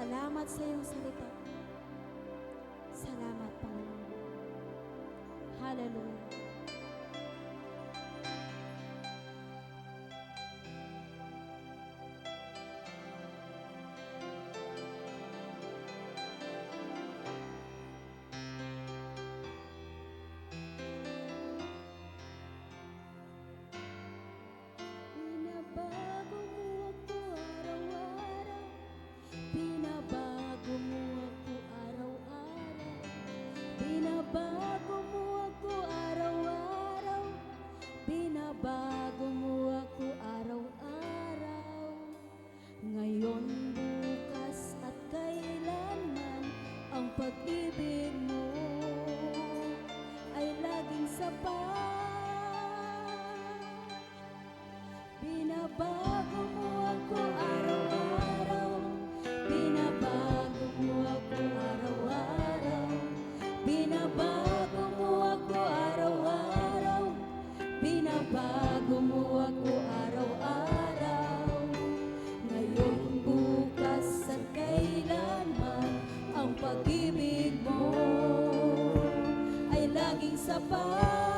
Salamat sa iyong salita. Salamat, Panginoon. Hallelujah. Binabago mo ako araw-araw. Binabago mo ako araw-araw. Binabago mo ako araw-araw. Ngayon, bukas at kailanman ang pag-ibig mo ay laging sapat. Binabago mo ako araw-araw. Binabago mo ako araw-araw. Binabago mo ako araw-araw. Binabago mo ako araw-araw. Ngayon, bukas at kailanman ang pag-ibig mo ay laging sapat.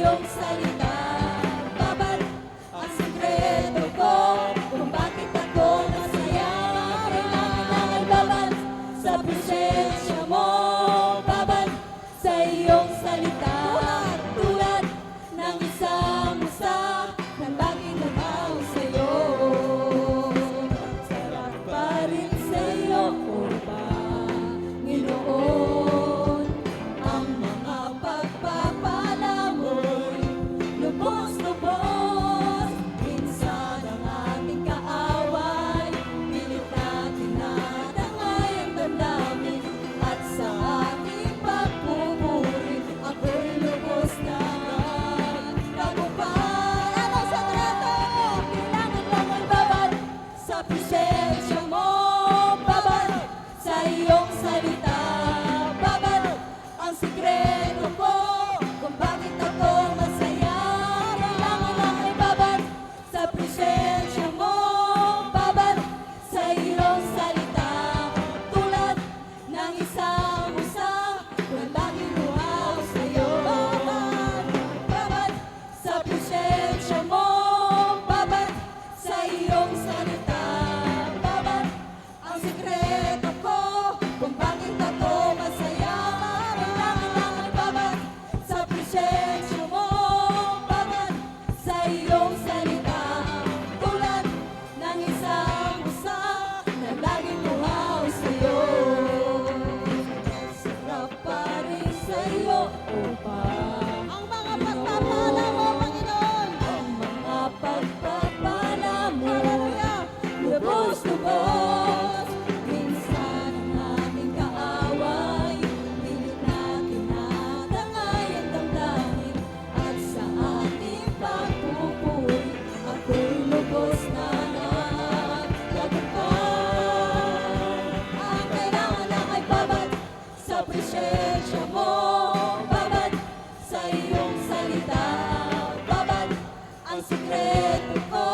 iyong salita. Babad ang sikreto ko kung bakit ako masaya. Kailangan ay babad sa presensya mo. Babad sa iyong salita. Tulad ng isang musa na laging lumaw sa'yo. Sarap pa rin sa'yo, O Panginoon. Ang mga pagpapala mo'y lubos-lubos. Minsan ang ating kaaway, pilit natin natangay ang damdamin. At sa ating pagpupuri, ako'y lubos na tagumpay. Ano sa trato? Kailangan lang ay babad sa presensya mo. Babad sa iyong salita. Babad ang sikreto ko kung bakit ako masaya. Kailangan lang ay babad sa presensya mo. Babad sa iyong salita. Tulad ng isang musa na laging luhaw sa'yo. Babad sa presensya mo. Babad sa iyong salita. Babad ang sikreto ko kung bakit ako masaya. Kailangan lang ay babad sa presensya mo. Babad sa iyong salita. Tulad ng isang musa na laging luhaw sa'yo. Sarap pa rin sa'yo, O Panginoon. Ang mga pagpapala mo, Panginoon. Ang mga pagpapala mo, Hallelujah. lubos-lubos. Minsan ang aming kaaway, pilit natin natangay ang damdamin. At sa ating pagpupuri, ako'y lubos na nagtagumpay. Ang kailangan lang ay babad sa presensya mo. Babad sa iyong salita. Babad ang sikreto ko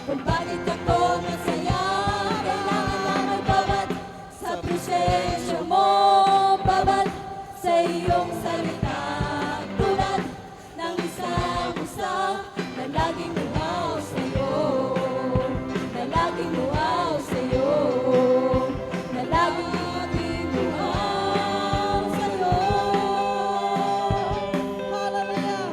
kung bakit ako masaya. Kailangan lang ay babad sa presensya mo. Babad sa iyong salita. Tulad ng isang musa na laging luhaw sa'yo. Na laging luhaw sa'yo. Na laging luhaw sa'yo. Hallelujah.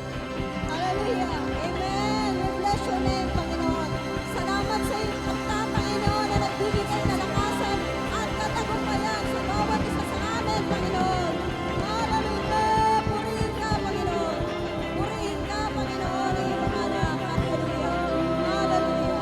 Hallelujah. Amen. We bless your name, Panginoon. Salamat sa iyong pagta, Panginoon, na nagbibigay kalakasan at katagumpayan sa bawat isa sa amin, Panginoon. Hallelujah. Purihin ka, Panginoon. Purihin ka, Panginoon, ang iyong anak. Hallelujah. Hallelujah.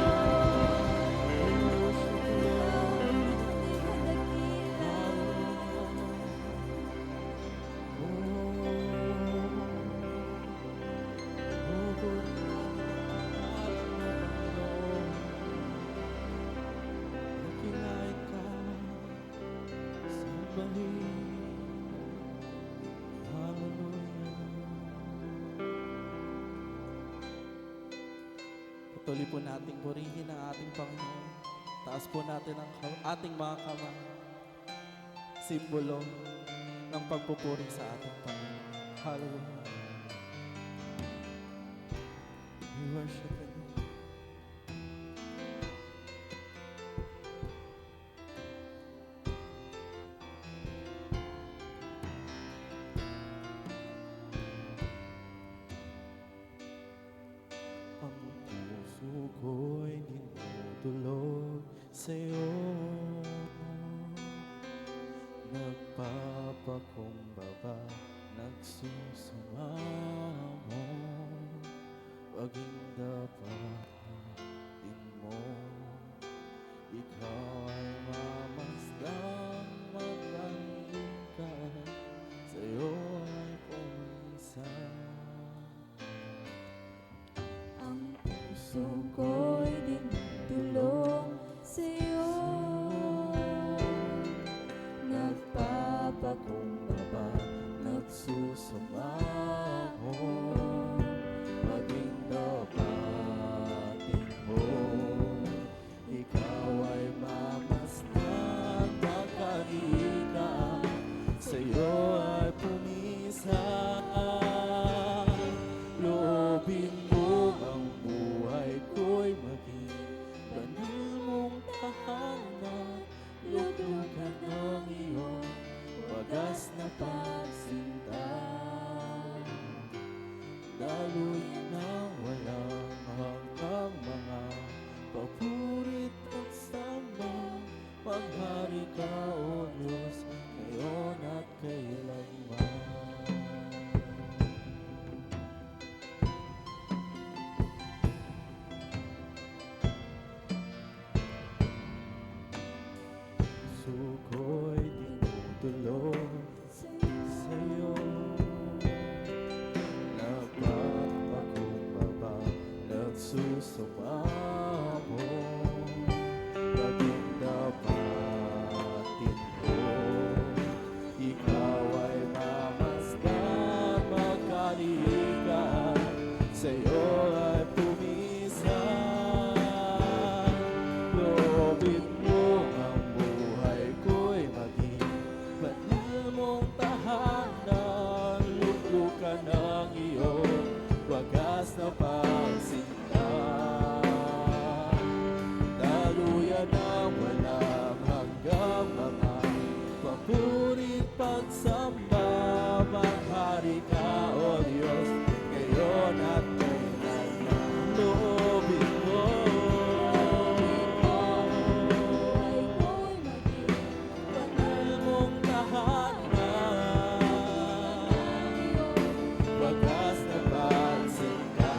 Patuloy po nating purihin ang ating Panginoon. Taas po natin ang ating mga kamay. Simbolo ng pagpupuri sa ating Panginoon. Hallelujah. We worship you. Ang puso ko'y dinudulog sa'yo. Nagpapakumbaba, nagsusumamo. Paging dapat din mo, ikaw ay mamasdang maglangkad. Sa'yo ay pumisan. Ang puso ko'y dinudulog sa'yo. Nagpapakumbaba, nagsusumamo. nagsusumamo, maging dapatin mo. Ikaw ay mamasdan, magkakita, sa'yo ay pumisan. Loobin mo ang buhay ko'y maging banal mong tahanan. Luglugan ng iyong wagas na pagsinta. Daluyan ng walang hanggang mga papurit at sama. Maghari ka, O Diyos, ngayon at kailanman. Suko'y tinutulog sa'yo. Napagpakumbaba, nagsusumamo, maging dapatin mo. Ikaw ay mamasdan, magkalikan, sa'yo ay pumisan. Loobin mo ang buhay ko'y maging banal mong tahanan. Luglukan ng iyong wagas na pagsinta. Daluyan ng walang hanggang mga papurit pagsamba. Maghari ka, O Diyos, ngayon at kailanman. Loobin mo Buhay ko'y maging banal mong tahanan. Wagas na pagsinta.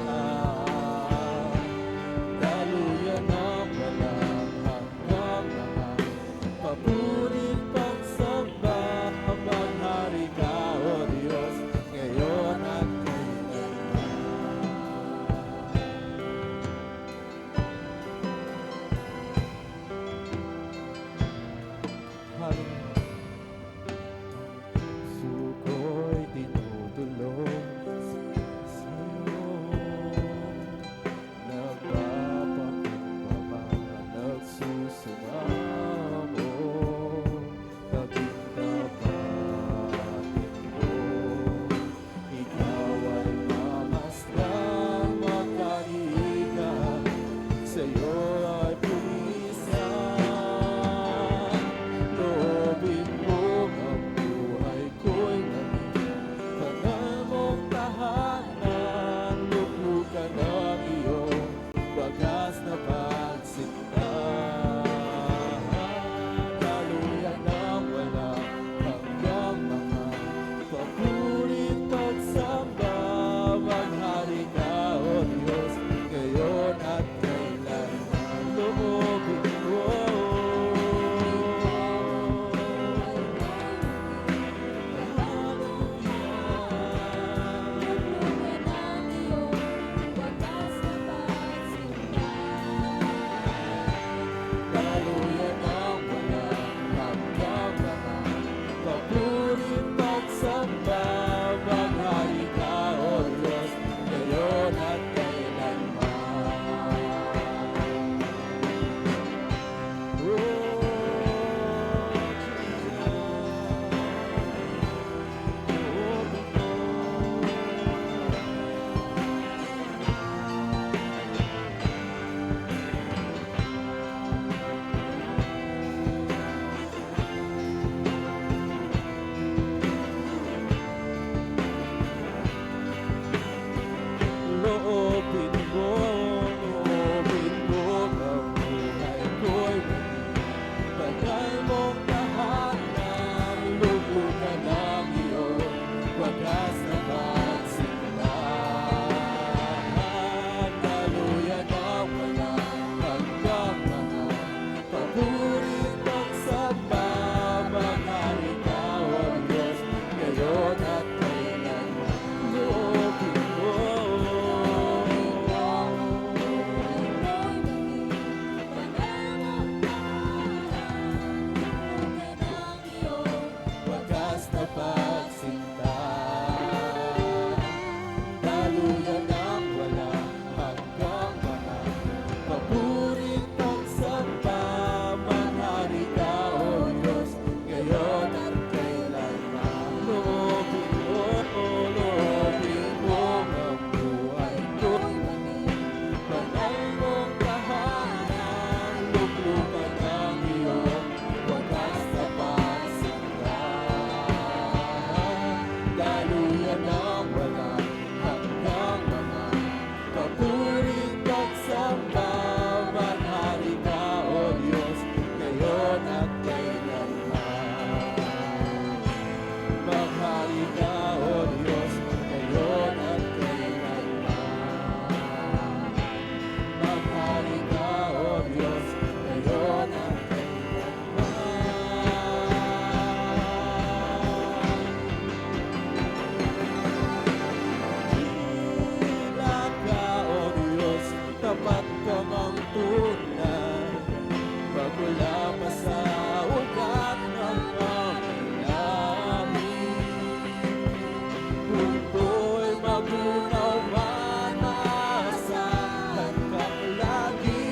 magunaw man, maasahan kang lagi,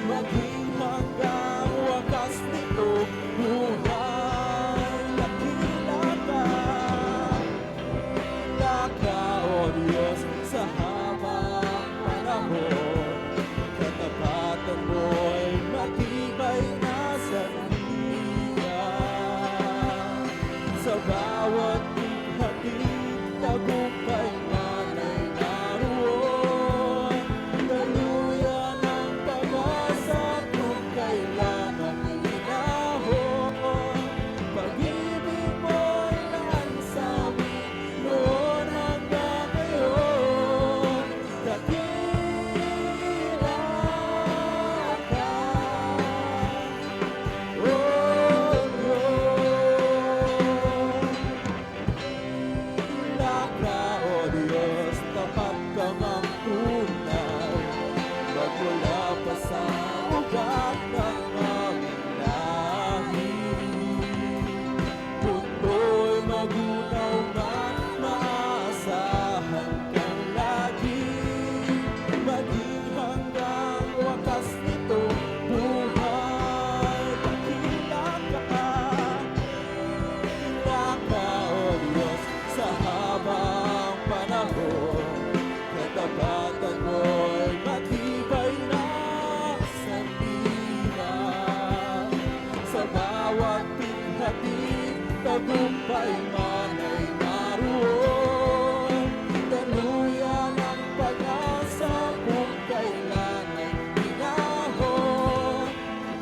maging hanggang wakas nito buhay. Dakila ka, O Diyos, sa habang panahon. Katapatan mo'y matibay na sandigan. Sa bawat hati, tagumpay man ay naroon. Daluyan ang pag-asa kung kailan ang hinahon. Pag-ibig mo'y laan sa amin noon hanggang ngayon. Dakila ka, O Diyos. Dakila ka, O Diyos, tapat kang ang tunay. Magmula pa sa ugat ng aming lahi. Mundo'y magunaw man, maasahan kang lagi, maging hanggang wakas nito buhay. Dakila ka, O Diyos, sa habang panahon. Katapatan mo'y matibay na sandigan. Sa bawat pighati, tagumpay man ay naroon. Daluyan ang pag-asa kung kailan ay hinahon.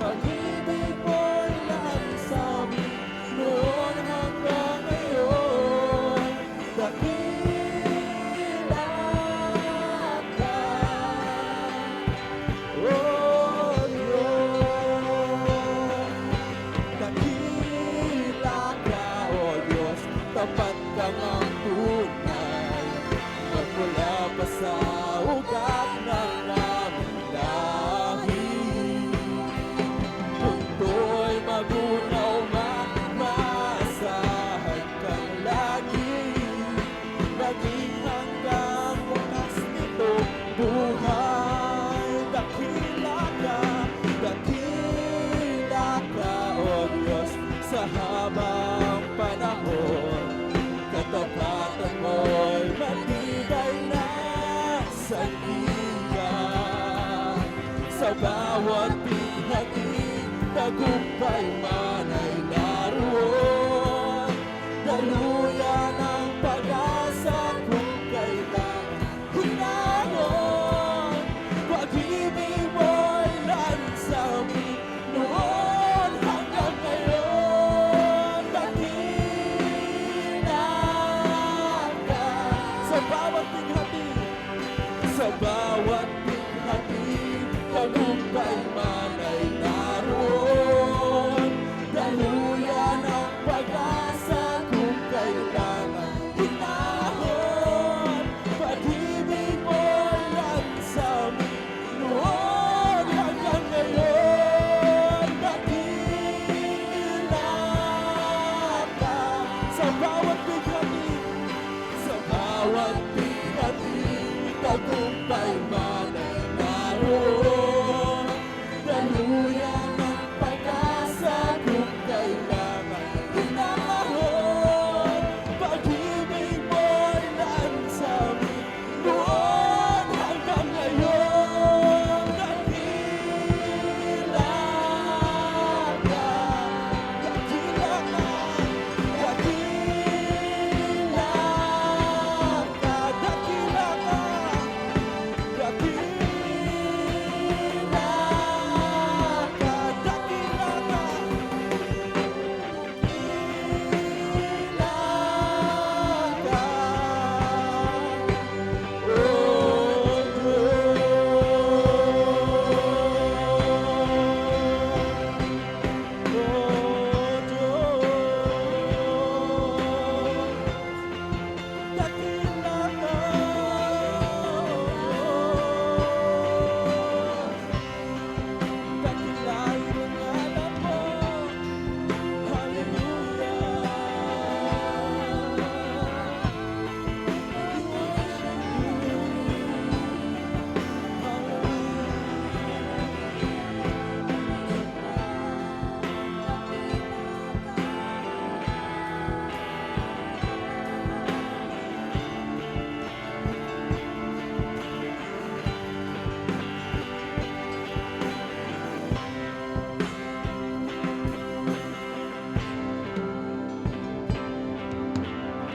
Pag-ibig mo'y laan sa amin noon hanggang ngayon. Dakila ka, O Diyos. Dakila ka, O Diyos, tapat kang ang tunay. Magmula pa sa ugat ng aming lahi. Mundo'y magunaw man, maasahan kang lagi, maging hanggang wakas nito buhay. Dakila ka, O Diyos, sa habang panahon. Katapatan mo'y matibay na sandigan. Sa bawat pighati, tagumpay man ay naroon. Daluyan ang pag-asa kung kailan hinahon. Pag-ibig mo'y laan sa amin noon hanggang ngayon. Dakila ka, sa bawat pighati, sa bawat pighati, tagumpay man ay naroon. Daluyan ang pag-asa kung kailan ang hinahon. Pag-ibig mo'y laan sa amin noon hanggang ngayon. Dakila ka, sa bawat pighati, sa bawat pighati, tagumpay man